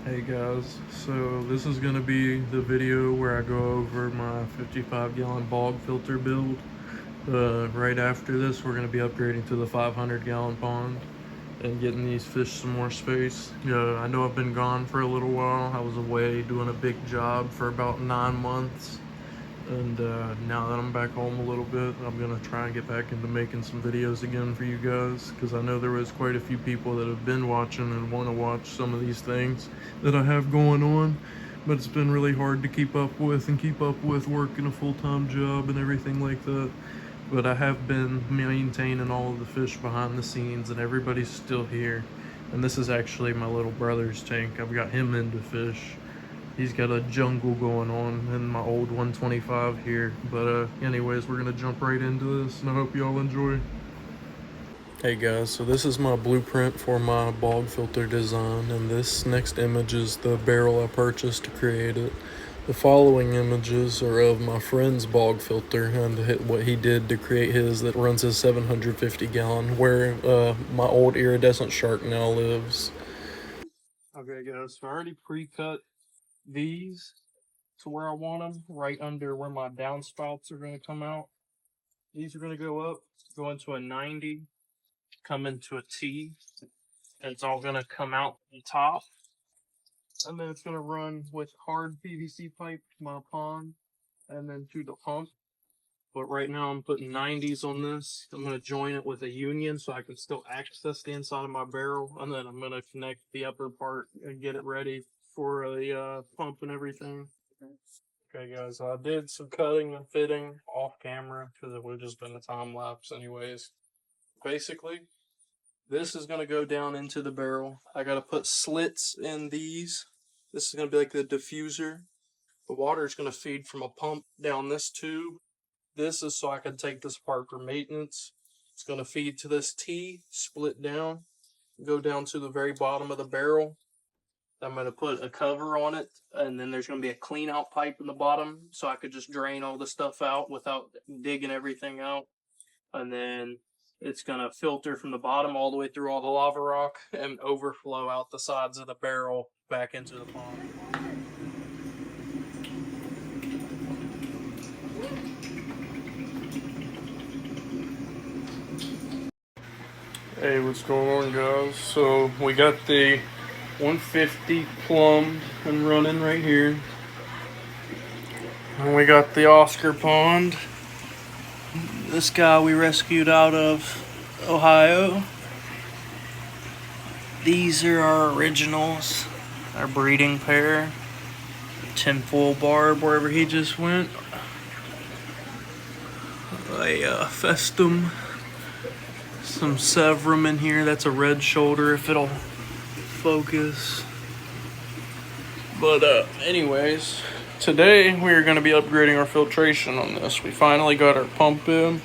Hey guys, so this is going to be the video where I go over my 55-gallon bog filter build. Right after this, we're going to be upgrading to the 500-gallon pond and getting these fish some more space. I know I've been gone for a little while. I was away doing a big job for about 9 months. And now that I'm back home a little bit, I'm gonna try and get back into making some videos again for you guys, because I know there was quite a few people that have been watching and want to watch some of these things that I have going on, but it's been really hard to keep up with working a full-time job and everything like that. But I have been maintaining all of the fish behind the scenes, and everybody's still here. And this is actually my little brother's tank. I've got him into fish. He's got a jungle going on in my old 125 here. But anyways, we're gonna jump right into this, and I hope y'all enjoy. Hey guys, so this is my blueprint for my bog filter design, and this next image is the barrel I purchased to create it. The following images are of my friend's bog filter and what he did to create his that runs his 750 gallon, where my old iridescent shark now lives. Okay guys, so I already pre-cut these to where I want them, right under where my downspouts are going to come out. These are going to go up, go into a 90, come into a T, and it's all going to come out the top. And then it's going to run with hard PVC pipe to my pond and then to the pump. But right now I'm putting 90s on this. I'm going to join it with a union so I can still access the inside of my barrel. And then I'm going to connect the upper part and get it ready for the pump and everything. Okay guys, I did some cutting and fitting off camera because it would have just been a time lapse anyways. Basically, this is going to go down into the barrel. I got to put slits in these. This is going to be like the diffuser. The water is going to feed from a pump down this tube. This is so I can take this apart for maintenance. It's going to feed to this T, split down, go down to the very bottom of the barrel. I'm going to put a cover on it, and then there's going to be a clean out pipe in the bottom so I could just drain all the stuff out without digging everything out. And then it's going to filter from the bottom all the way through all the lava rock and overflow out the sides of the barrel back into the pond. Hey, what's going on guys? So we got the 150 plumbed and running right here. And we got the Oscar pond. This guy we rescued out of Ohio. These are our originals, our breeding pair. Tinfoil barb wherever he just went. A festum. Some Severum in here. That's a red shoulder if it'll focus. But anyways, today we are going to be upgrading our filtration on this. We finally got our pump in,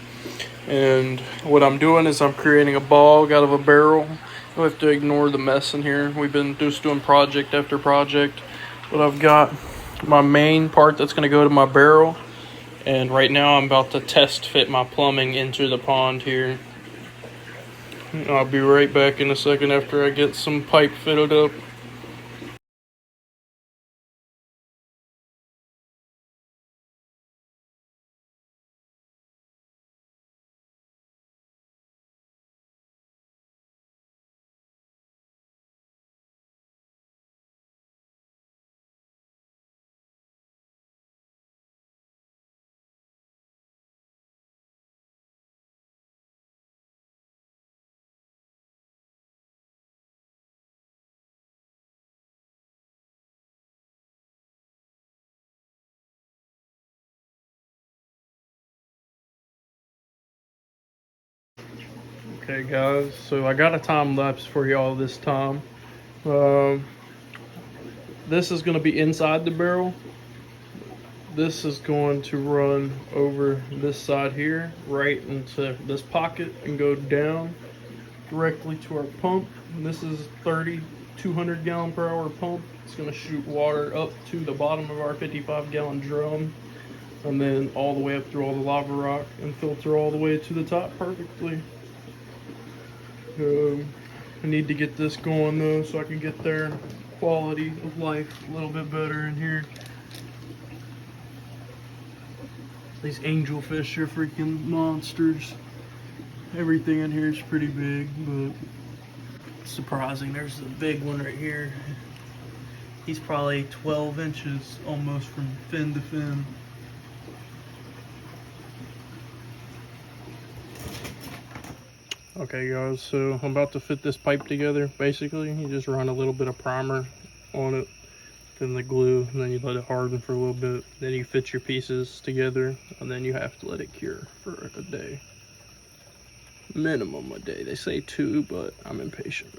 and what I'm doing is I'm creating a bog out of a barrel. You'll have to ignore the mess in here. We've been just doing project after project, but I've got my main part that's going to go to my barrel, and right now I'm about to test fit my plumbing into the pond here. I'll be right back in a second after I get some pipe fitted up. Okay guys, so I got a time lapse for y'all this time. This is going to be inside the barrel. This is going to run over this side here, right into this pocket and go down directly to our pump. And this is 200 gallon per hour pump. It's going to shoot water up to the bottom of our 55-gallon drum, and then all the way up through all the lava rock and filter all the way to the top perfectly. I need to get this going though so I can get there quality of life a little bit better in here. These angelfish are freaking monsters. Everything in here is pretty big, but it's surprising. There's a big one right here. He's probably 12 inches almost from fin to fin. Okay guys, so I'm about to fit this pipe together. Basically, you just run a little bit of primer on it, then the glue, and then you let it harden for a little bit. Then you fit your pieces together, and then you have to let it cure for a day. Minimum a day. They say 2, but I'm impatient.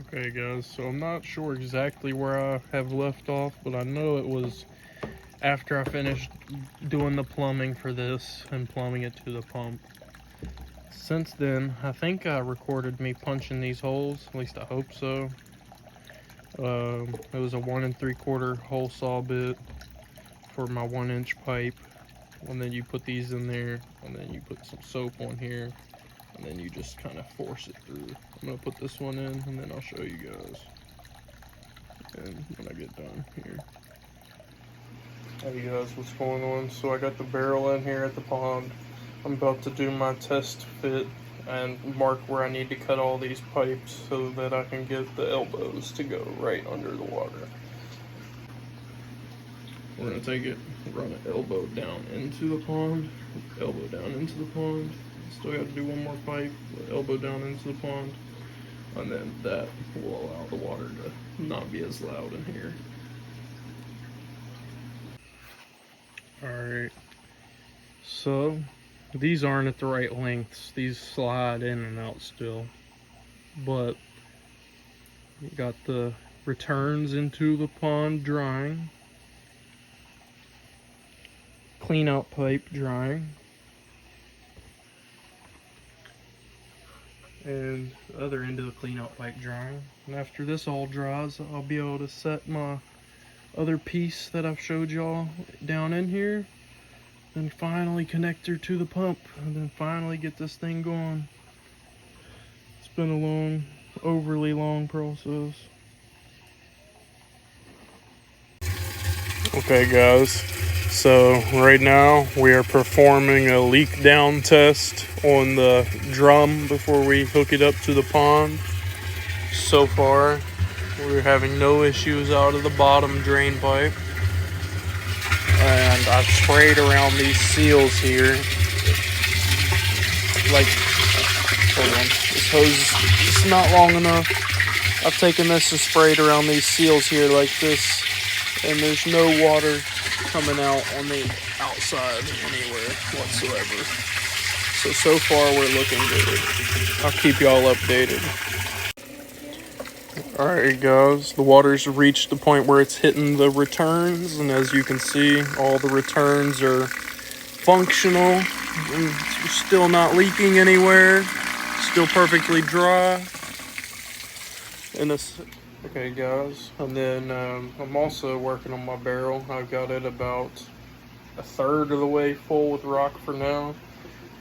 Okay guys, so I'm not sure exactly where I have left off, but I know it was after I finished doing the plumbing for this and plumbing it to the pump. Since then, I think I recorded me punching these holes, at least I hope so. It was a 1 3/4 hole saw bit for my 1-inch pipe. And then you put these in there, and then you put some soap on here, and then you just kind of force it through. I'm gonna put this one in, and then I'll show you guys. And when I get done here. Hey guys, what's going on? So I got the barrel in here at the pond. I'm about to do my test fit and mark where I need to cut all these pipes so that I can get the elbows to go right under the water. We're gonna take it, run it elbow down into the pond, elbow down into the pond. Still got to do one more pipe, elbow down into the pond, and then that will allow the water to not be as loud in here. Alright, so these aren't at the right lengths. These slide in and out still, but you got the returns into the pond drying. Clean out pipe drying, and the other end of the clean out pipe drying. And after this all dries, I'll be able to set my other piece that I've showed y'all down in here, and finally connect her to the pump, and then finally get this thing going. It's been a long, overly long process. Okay guys, so right now we are performing a leak down test on the drum before we hook it up to the pond. So far, we're having no issues out of the bottom drain pipe. And I've sprayed around these seals here. Like, hold on, this hose is not long enough. I've taken this and sprayed around these seals here like this, and there's no water coming out on the outside anywhere whatsoever. So far we're looking good. I'll keep y'all updated. Alright guys, the water's reached the point where it's hitting the returns, and as you can see, all the returns are functional, and still not leaking anywhere, still perfectly dry. And this, okay guys, and then I'm also working on my barrel. I've got it about 1/3 of the way full with rock for now.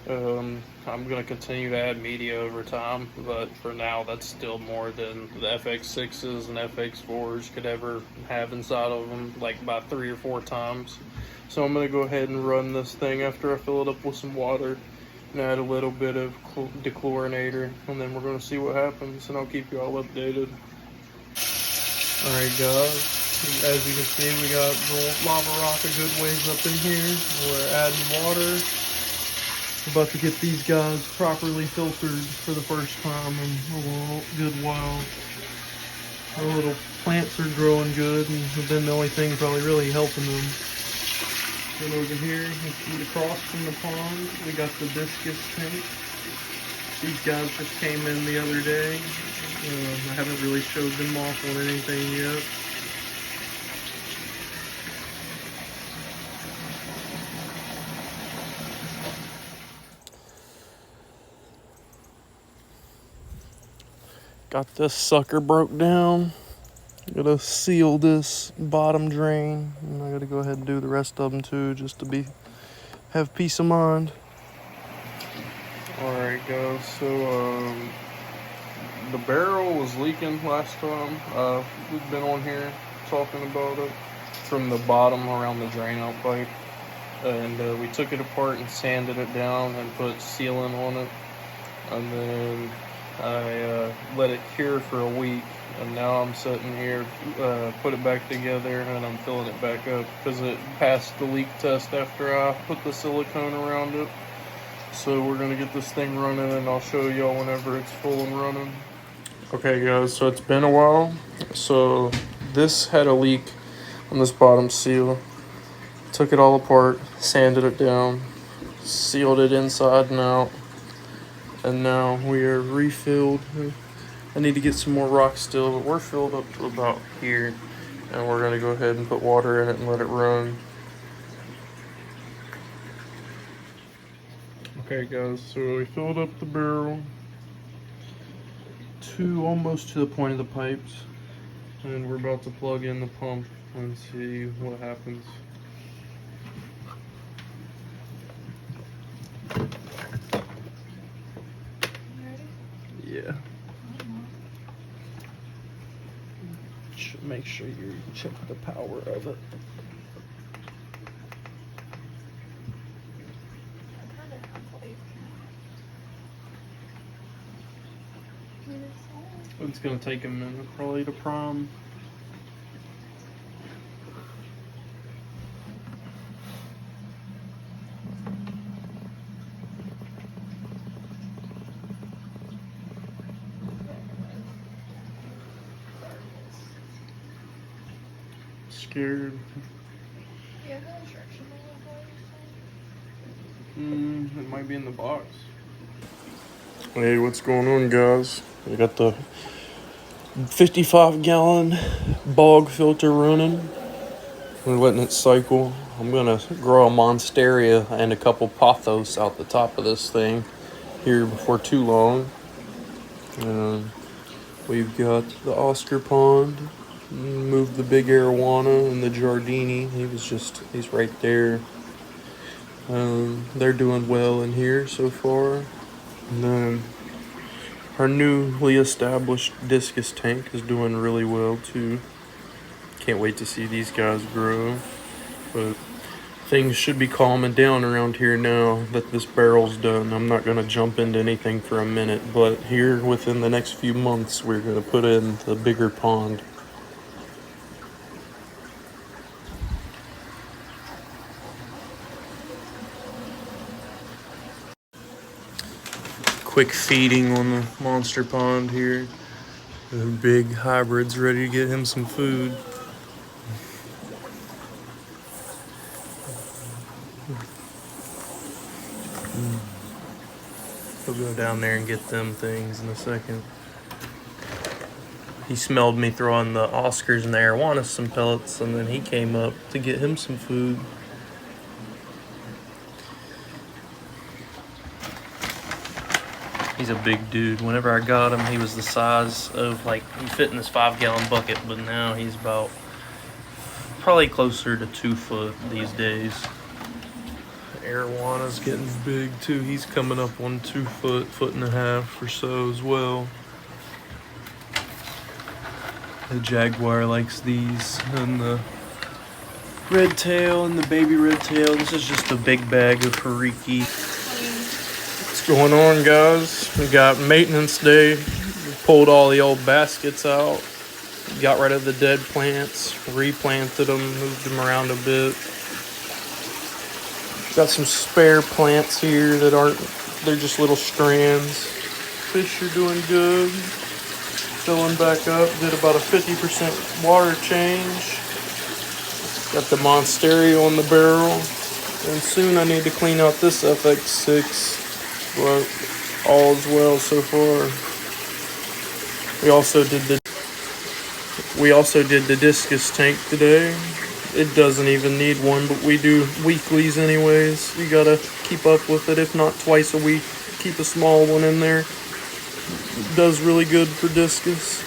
I'm going to continue to add media over time, but for now that's still more than the FX6s and FX4s could ever have inside of them, like by 3 or 4 times. So I'm going to go ahead and run this thing after I fill it up with some water and add a little bit of dechlorinator, and then we're going to see what happens, and I'll keep you all updated. Alright guys, as you can see, we got the lava rock a good ways up in here. We're adding water. About to get these guys properly filtered for the first time in a good while. Our little plants are growing good, and have been the only thing probably really helping them. Then over here, across from the pond, we got the discus tank. These guys just came in the other day. I haven't really showed them off on anything yet. Got this sucker broke down. Gotta seal this bottom drain, and I gotta go ahead and do the rest of them too, just to have peace of mind. Alright guys, so the barrel was leaking last time. We've been on here talking about it from the bottom around the drain out pipe. And we took it apart and sanded it down and put sealant on it. And then I let it cure for a week. And now I'm sitting here, put it back together, and I'm filling it back up because it passed the leak test after I put the silicone around it. So we're gonna get this thing running, and I'll show y'all whenever it's full and running. Okay guys, so it's been a while. So this had a leak on this bottom seal. Took it all apart, sanded it down, sealed it inside and out, and now we are refilled. I need to get some more rock still, but we're filled up to about here, and we're gonna go ahead and put water in it and let it run. Okay guys, so we filled up the barrel to almost to the point of the pipes, and we're about to plug in the pump and see what happens. Yeah. Make sure you check the power of it. It's gonna take a minute probably to prime. Scared. Do you have the instruction manual? It might be in the box. Hey, what's going on, guys? We got the 55-gallon bog filter running. We're letting it cycle. I'm gonna grow a monstera and a couple pothos out the top of this thing here before too long. We've got the Oscar pond. Moved the big arowana and the Giardini. He's right there. They're doing well in here so far. And then our newly established discus tank is doing really well too. Can't wait to see these guys grow. But things should be calming down around here now that this barrel's done. I'm not gonna jump into anything for a minute, but here within the next few months we're gonna put in the bigger pond. Quick feeding on the monster pond here. The big hybrid's ready to get him some food. He'll go down there and get them things in a second. He smelled me throwing the Oscars and the arowana some pellets, and then he came up to get him some food. He's a big dude. Whenever I got him, he was the size of, like, he fit in this 5-gallon bucket, but now he's about probably closer to 2 foot these days. Arowana's getting big too. He's coming up on 2 foot and a half or so as well. The jaguar likes these, and the red tail and the baby red tail. This is just a big bag of hariki. What's going on, guys? We got maintenance day. We pulled all the old baskets out, got rid of the dead plants, replanted them, moved them around a bit. Got some spare plants here that they're just little strands. Fish are doing good. Filling back up. Did about a 50% water change. Got the monstera on the barrel. And soon I need to clean out this FX6. But all's well so far. We also did the discus tank today. It doesn't even need one, but we do weeklies anyways. You gotta keep up with it, if not twice a week. Keep a small one in there. It does really good for discus.